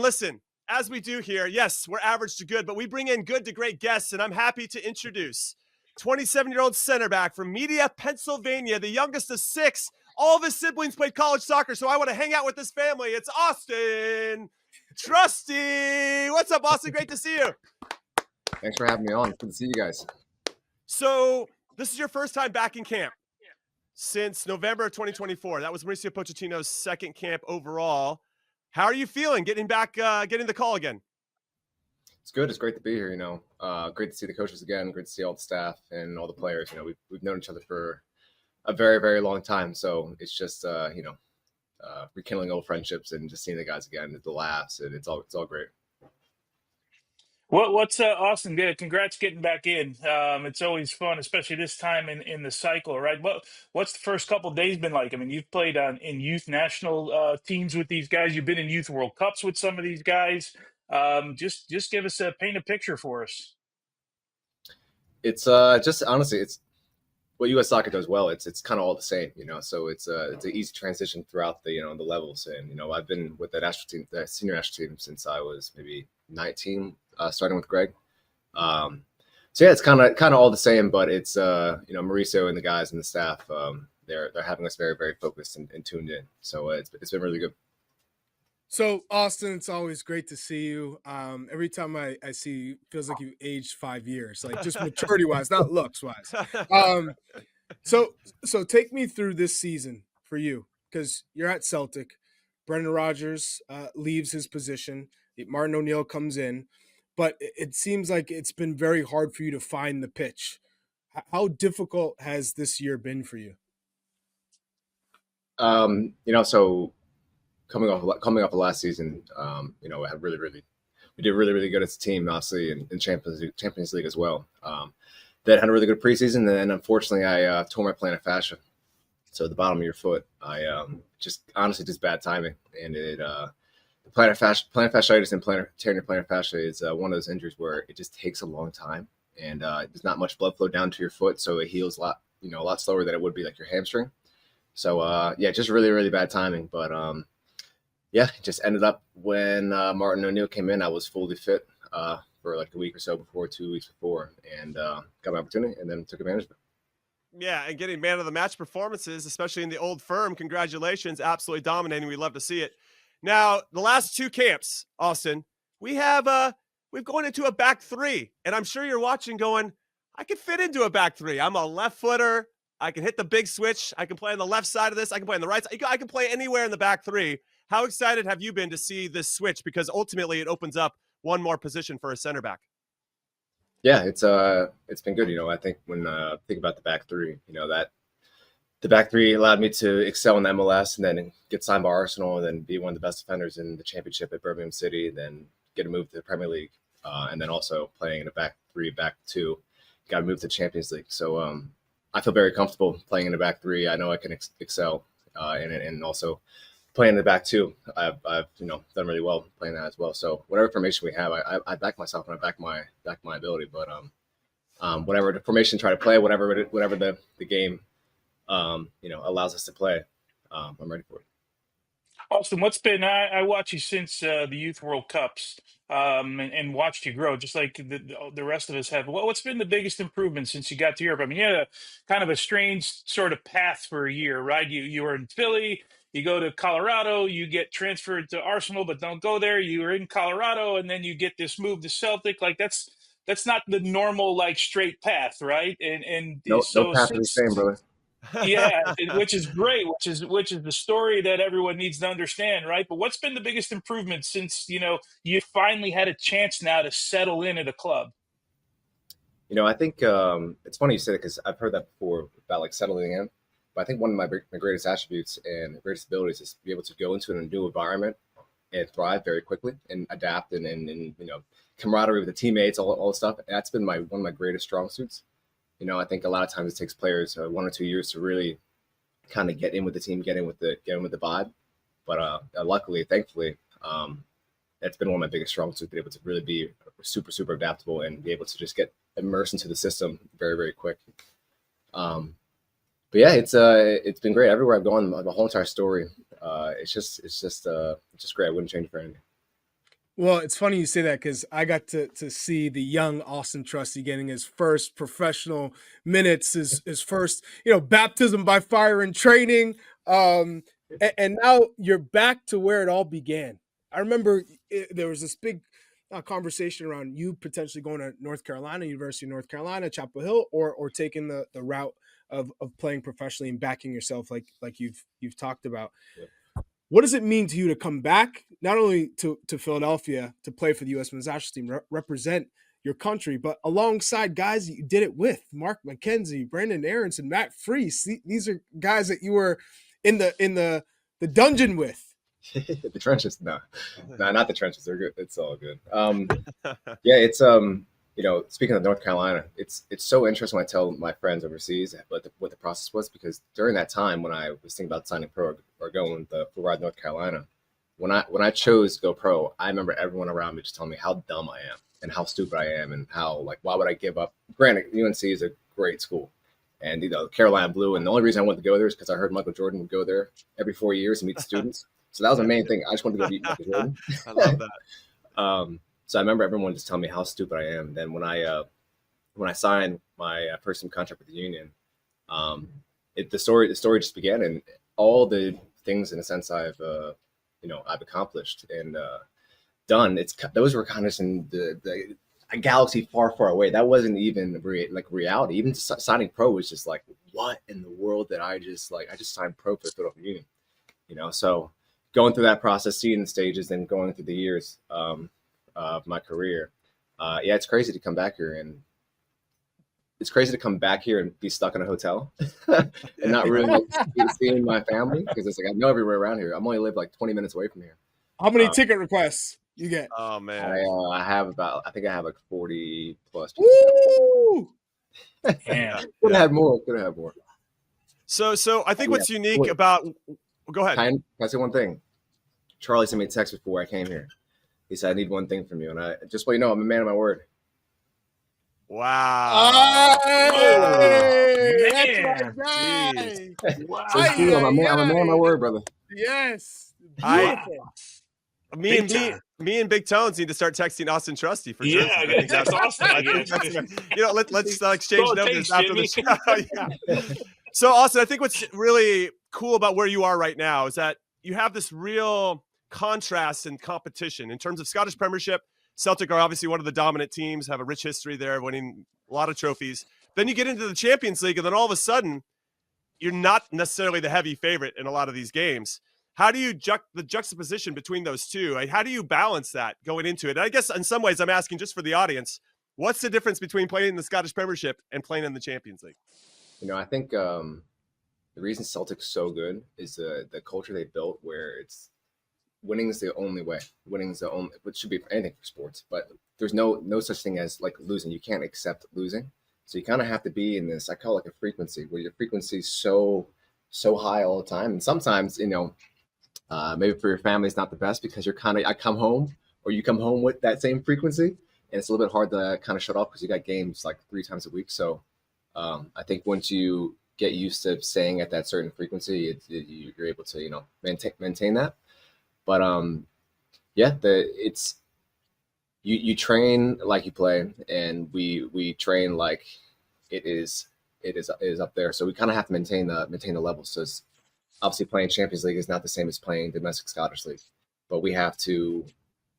listen, as we do here, yes, we're average to good, but we bring in good to great guests, and I'm happy to introduce 27-year-old center back from Media, Pennsylvania, the youngest of 6. All of his siblings played college soccer, so I want to hang out with this family. It's Auston Trusty. What's up, Auston? Great to see you. Thanks for having me on. Good to see you guys. So this is your first time back in camp since November of 2024. That was Mauricio Pochettino's second camp overall. How are you feeling getting back, getting the call again? It's good. It's great to be here. Great to see the coaches again. Great to see all the staff and all the players. We've known each other for a very, very long time. So it's just rekindling old friendships and just seeing the guys again, the laughs, and it's all great. What's Austin? Yeah, congrats getting back in. It's always fun, especially this time in the cycle, right? What's the first couple of days been like? I mean, you've played in youth national teams with these guys. You've been in youth World Cups with some of these guys. Just give us paint a picture for us. It's just honestly, it's what U.S. soccer does well. It's kind of all the same, So it's an easy transition throughout the the levels. And I've been with the national team, the senior national team, since I was maybe 19. Starting with Greg. So yeah, it's kind of all the same, but it's Mauricio and the guys and the staff, they're having us very, very focused and tuned in. So it's been really good. So Austin, it's always great to see you. Every time I see you, feels like you aged 5 years, like just maturity wise, not looks wise. So take me through this season for you, because you're at Celtic. Brendan Rodgers leaves his position. Martin O'Neill comes in. But it seems like it's been very hard for you to find the pitch. How difficult has this year been for you? So coming off of last season, we did really good as a team, obviously, in Champions League as well. That had a really good preseason, and then unfortunately, I tore my plantar fascia. So the bottom of your foot, I just bad timing, and it. Plantar fasciitis and tearing your plantar fascia is one of those injuries where it just takes a long time, and there's not much blood flow down to your foot, so it heals a lot slower than it would be like your hamstring. So just really, really bad timing. But it just ended up when Martin O'Neill came in, I was fully fit for like a week or so before, 2 weeks before, and got my opportunity and then took advantage of it. Yeah, and getting man of the match performances, especially in the old firm. Congratulations, absolutely dominating. We love to see it. Now, the last 2 camps, Austin, we've gone into a back 3, and I'm sure you're watching going, I could fit into a back 3. I'm a left footer. I can hit the big switch. I can play on the left side of this. I can play on the right side. I can play anywhere in the back 3. How excited have you been to see this switch? Because ultimately it opens up one more position for a center back. Yeah, it's been good. I think when I think about the back 3, that the back 3 allowed me to excel in the MLS and then get signed by Arsenal and then be one of the best defenders in the championship at Birmingham City, then get a move to the Premier League, and then also playing in a back 3, back 2, got moved to Champions League. So I feel very comfortable playing in the back 3. I know I can excel in it, and also playing in the back 2. I've done really well playing that as well. So whatever formation we have, I back myself and I back my ability. But whatever the formation try to play, whatever the game allows us to play, I'm ready for it. Austin, I watch you since the Youth World Cups and watched you grow, just like the rest of us have. What's been the biggest improvement since you got to Europe? I mean, you had kind of a strange sort of path for a year, right? You were in Philly, you go to Colorado, you get transferred to Arsenal, but don't go there. You were in Colorado, and then you get this move to Celtic. Like that's not the normal straight path, right? And no so path is the same, brother. Yeah, which is great, which is the story that everyone needs to understand, right? But what's been the biggest improvement since you finally had a chance now to settle in at a club? I think it's funny you say that, because I've heard that before about settling in. But I think one of my greatest attributes and greatest abilities is to be able to go into a new environment and thrive very quickly and adapt and camaraderie with the teammates, all the stuff. That's been one of my greatest strong suits. I think a lot of times it takes players 1 or 2 years to really kind of get in with the team, get in with the vibe. But luckily, thankfully, that's been one of my biggest strong suits, to be able to really be super, super adaptable and be able to just get immersed into the system very, very quick. But yeah, it's been great everywhere I've gone. The whole entire story, it's just great. I wouldn't change it for anything. Well, it's funny you say that because I got to see the young Auston Trusty getting his first professional minutes, his first, baptism by fire in training. And now you're back to where it all began. I remember there was this big conversation around you potentially going to North Carolina, University of North Carolina, Chapel Hill, or taking the route of playing professionally and backing yourself like you've talked about. Yep. What does it mean to you to come back, not only to Philadelphia to play for the U.S. Men's National Team, represent your country, but alongside guys that you did it with, Mark McKenzie, Brandon Aronson, Matt Freese. These are guys that you were in the dungeon with. The trenches, no, not the trenches. They're good. It's all good. Yeah, it's speaking of North Carolina, it's so interesting when I tell my friends overseas what the process was, because during that time when I was thinking about signing pro or going the full ride North Carolina, when I chose to go pro, I remember everyone around me just telling me how dumb I am and how stupid I am and how, like, why would I give up? Granted, UNC is a great school, and Carolina Blue, and the only reason I wanted to go there is because I heard Michael Jordan would go there every 4 years and meet the students. So that was the main thing. I just wanted to go meet Michael Jordan. I love that. So I remember everyone just telling me how stupid I am. Then when I signed my first team contract with the Union, the story just began, and all the things in a sense I've accomplished and done. Those were kind of in the a galaxy far, far away. That wasn't even reality. Even signing pro was just like, what in the world did I just signed pro for the Philadelphia Union, So going through that process, seeing the stages, and going through the years of my career, it's crazy to come back here, and it's crazy to come back here and be stuck in a hotel and not really seeing my family, because it's like I know everywhere around here. I'm only live like 20 minutes away from here. How many ticket requests you get? Oh man, I have like 40 plus. Woo! Yeah. Could have had more. So I think what's unique about. Go ahead. Can I say one thing? Charlie sent me a text before I came here. He said, I need one thing from you. And I just I'm a man of my word. Wow. Hey, man. that's my guy. Wow. So I'm a man of my word, brother. Yes. Me and Big Tones need to start texting Auston Trusty for Yeah, jerseys. I gotta text Austin, I guess. Let's exchange numbers thanks, after the show. Yeah. So, Austin, I think what's really cool about where you are right now is that you have this real contrast and competition in terms of Scottish Premiership. Celtic are obviously one of the dominant teams, have a rich history there, winning a lot of trophies. Then you get into the Champions League, and then all of a sudden, you're not necessarily the heavy favorite in a lot of these games. How do you the juxtaposition between those two? How do you balance that going into it? And I guess in some ways I'm asking just for the audience, what's the difference between playing in the Scottish Premiership and playing in the Champions League? I think the reason Celtic's so good is the culture they built, where it's winning is the only way. Winning is the only, which should be for anything for sports, but there's no such thing as like losing. You can't accept losing. So you kind of have to be in this, I call it like a frequency, where your frequency is so high all the time. And sometimes, maybe for your family, it's not the best, because I come home, or you come home with that same frequency, and it's a little bit hard to kind of shut off because you got games like 3 times a week. So I think once you get used to staying at that certain frequency, you're able to, maintain that. But you train like you play, and we train like it is up there. So we kind of have to maintain the level. So it's, obviously playing Champions League is not the same as playing domestic Scottish League, but we have to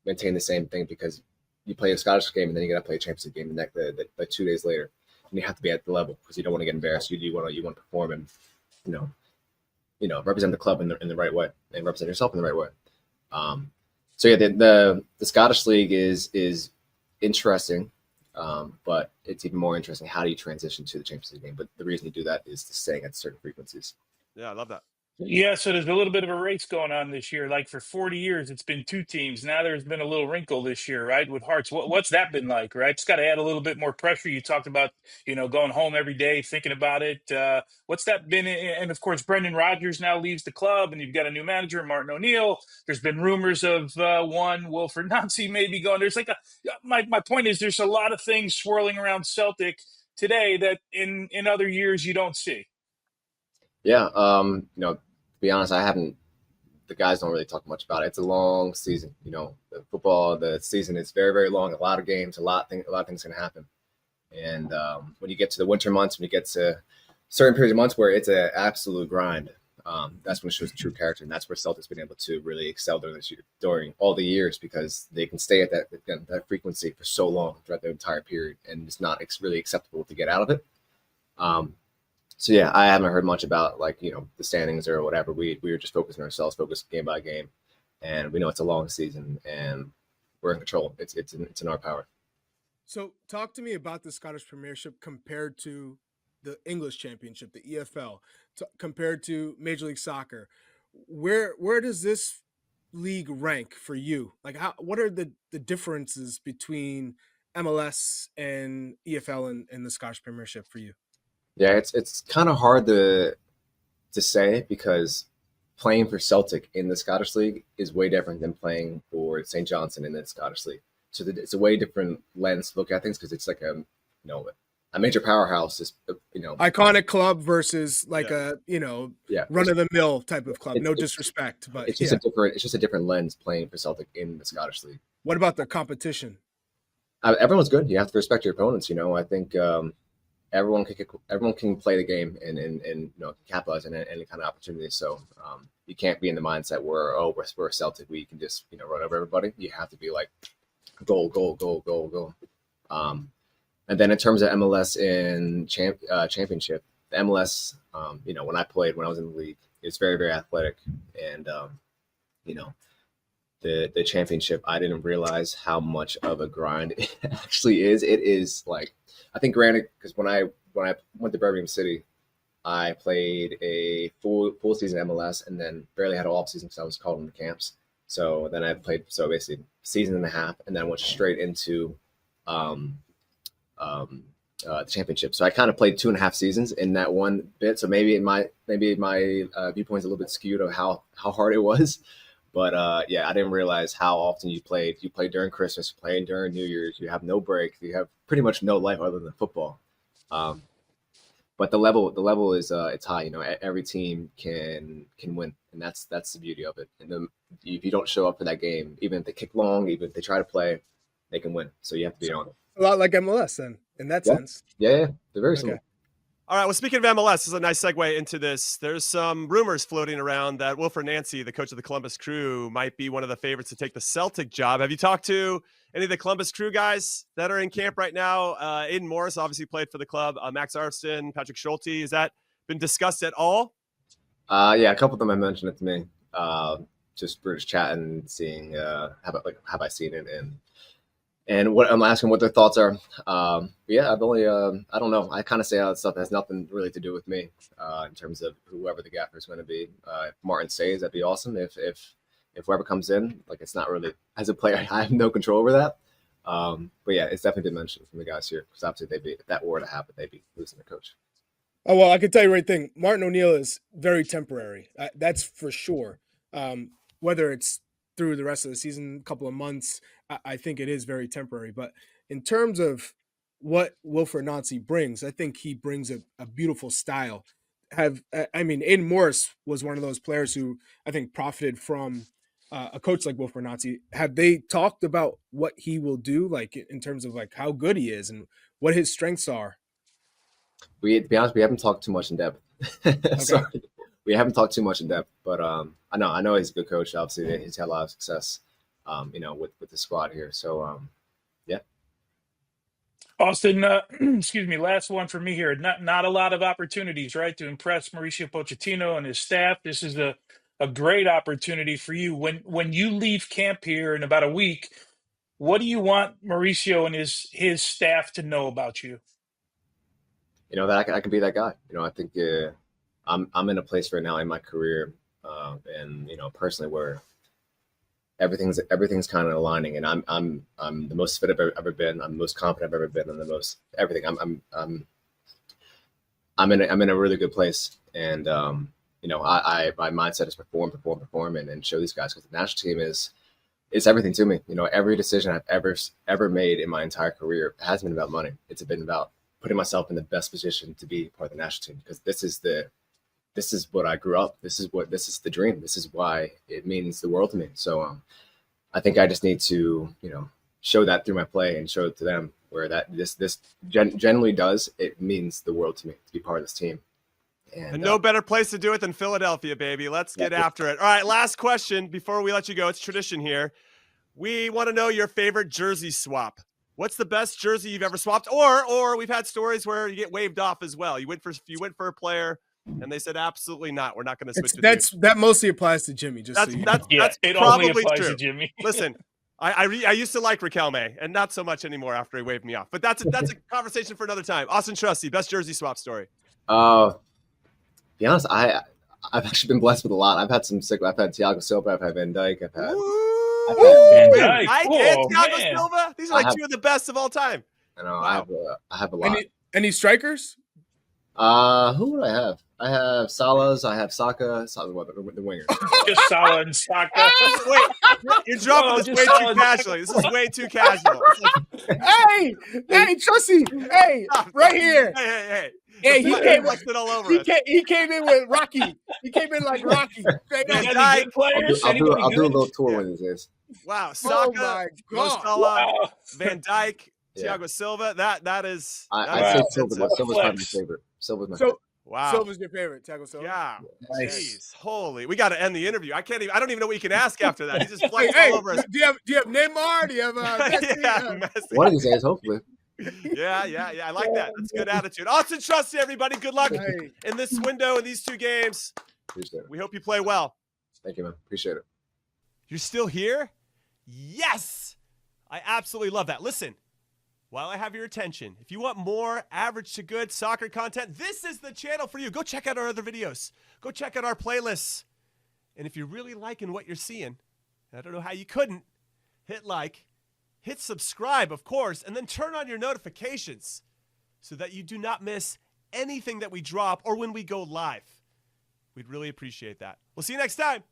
maintain the same thing, because you play a Scottish game and then you got to play a Champions League game the 2 days later, and you have to be at the level, because you don't want to get embarrassed. You want to perform and represent the club in the right way, and represent yourself in the right way. So yeah, the Scottish League is interesting, but it's even more interesting, how do you transition to the Champions League game? But the reason you do that is to staying at certain frequencies. Yeah, I love that. Yeah, so there's a little bit of a race going on this year. Like for 40 years, it's been 2 teams. Now there's been a little wrinkle this year, right, with Hearts. What's that been like, right? It's got to add a little bit more pressure. You talked about, going home every day, thinking about it. What's that been? And of course, Brendan Rodgers now leaves the club, and you've got a new manager, Martin O'Neill. There's been rumors of one Wilfred Nancy maybe going. There's like my point is, there's a lot of things swirling around Celtic today that in other years you don't see. Yeah, to be honest, I haven't the guys don't really talk much about it. It's a long season. The football, the season is very, very long. A lot of games, a lot of things can happen. And when you get to the winter months, when you get to certain periods of months where it's an absolute grind, that's when it shows true character. And that's where Celtics been able to really excel during all the years, because they can stay at that frequency for so long throughout the entire period, and it's not really acceptable to get out of it. So yeah, I haven't heard much about the standings or whatever. We were just focusing focused game by game, and we know it's a long season and we're in control. It's in our power. So talk to me about the Scottish Premiership compared to the English Championship, the EFL, compared to Major League Soccer. Where does this league rank for you? What are the differences between MLS and EFL and the Scottish Premiership for you? Yeah, it's kind of hard to say, because playing for Celtic in the Scottish League is way different than playing for St. Johnstone in the Scottish League. So it's a way different lens to look at things, because it's like a major powerhouse is iconic club versus run of the mill type of club. No disrespect, but it's just a different lens playing for Celtic in the Scottish League. What about the competition? Everyone's good. You have to respect your opponents. I think everyone can play the game and capitalize on any kind of opportunity. So you can't be in the mindset where we're Celtic, we can just run over everybody. You have to be like goal, goal, goal, goal, goal. And then in terms of MLS and championship, the MLS, when I was in the league, it's very, very athletic. And, the championship, I didn't realize how much of a grind it actually is. It is I think, granted, because when I went to Birmingham City, I played a full season MLS and then barely had an off season because I was called into camps. So then I played basically season and a half, and then I went straight into the championship. So I kind of played 2.5 seasons in that one bit. So maybe my viewpoint is a little bit skewed of how hard it was. But I didn't realize how often you played. You played during Christmas, you played during New Year's. You have no break. You have pretty much no life other than football. But the level is it's high. Every team can win, and that's the beauty of it. And then if you don't show up for that game, even if they kick long, even if they try to play, they can win. So you have to be on it. A lot like MLS then, in that sense. Yeah, they're very similar. All right, well, speaking of MLS, this is a nice segue into this. There's some rumors floating around that Wilfred Nancy, the coach of the Columbus Crew, might be one of the favorites to take the Celtic job. Have you talked to any of the Columbus Crew guys that are in camp right now? Aiden Morris obviously played for the club. Max Arston, Patrick Schulte. Has that been discussed at all? Yeah, a couple of them have mentioned it to me. We're just chatting, seeing have I seen it, and what I'm asking what their thoughts are. I've only I don't know. I kind of say all that stuff has nothing really to do with me in terms of whoever the gaffer is going to be. If Martin stays, that'd be awesome. If whoever comes in, it's not really, as a player, I have no control over that. But yeah, it's definitely been mentioned from the guys here, because obviously if that were to happen, they'd be losing their coach. Oh, well, I can tell you right thing. Martin O'Neill is very temporary. That's for sure. Whether it's through the rest of the season, a couple of months, I think it is very temporary. But in terms of what Wilfred Nancy brings, I think he brings a beautiful style. Aiden Morris was one of those players who I think profited from a coach like Wilfred Nancy. Have they talked about what he will do, in terms of how good he is and what his strengths are? To be honest, we haven't talked too much in depth. Okay. Sorry. We haven't talked too much in depth, but I know he's a good coach. Obviously, he's had a lot of success, with the squad here. So, yeah. Austin, excuse me, last one for me here. Not a lot of opportunities, right, to impress Mauricio Pochettino and his staff. This is a great opportunity for you. When you leave camp here in about a week, what do you want Mauricio and his staff to know about you? That I can be that guy. I think I'm in a place right now in my career, and personally, where everything's kind of aligning, and I'm the most fit I've ever been. I'm the most confident I've ever been. I'm the most everything. I'm in a really good place, and my mindset is perform, and show these guys, because the national team is everything to me. Every decision I've ever made in my entire career hasn't been about money. It's been about putting myself in the best position to be part of the national team, because this this is what I grew up. This is the dream. This is why it means the world to me. So I think I just need to, show that through my play and show it to them where that this generally does. It means the world to me to be part of this team. And no better place to do it than Philadelphia, baby. Let's get after it. All right, last question before we let you go. It's tradition here. We want to know your favorite jersey swap. What's the best jersey you've ever swapped? Or we've had stories where you get waved off as well. You went for a player and they said absolutely not. We're not going to switch. That mostly applies to Jimmy. That's it only applies to Jimmy. Listen, I used to like Riquelme and not so much anymore after he waved me off. But that's a conversation for another time. Auston Trusty, best jersey swap story. Be honest, I've actually been blessed with a lot. I've had Thiago Silva, I've had Van Dijk, I've had Van Dijk. And Thiago Silva. These are two of the best of all time. I know. Wow. I have a lot. Any strikers? Who would I have? I have Salahs. I have Saka. The winger. Just Salah and Saka. Wait, you're dropping this way too casually. This is way too casual. Hey, Trusty. Hey, right here. Hey. Hey, he came all over us. He came in with Rocky. He came in like Rocky. I'll do a little tour one of these days. Wow, Saka, Salah, Van Dijk, Yeah. Thiago Silva. That is. I'd say Silva. Silva's probably my favorite. Silva's my favorite. Wow. Silva's your favorite, Thiago Silva. Yeah. Nice. Jeez. Holy. We got to end the interview. I don't even know what you can ask after that. He just flexed all over us. Do you have Neymar? Do you have Messi? Messi. One of these days, hopefully. Yeah. I like that. That's a good attitude. Auston Trusty, everybody. Good luck in this window in these two games. Appreciate it. We hope you play well. Thank you, man. Appreciate it. You're still here? Yes. I absolutely love that. Listen, while I have your attention, if you want more average to good soccer content, this is the channel for you. Go check out our other videos. Go check out our playlists. And if you're really liking what you're seeing, I don't know how you couldn't, hit like, hit subscribe, of course, and then turn on your notifications so that you do not miss anything that we drop or when we go live. We'd really appreciate that. We'll see you next time.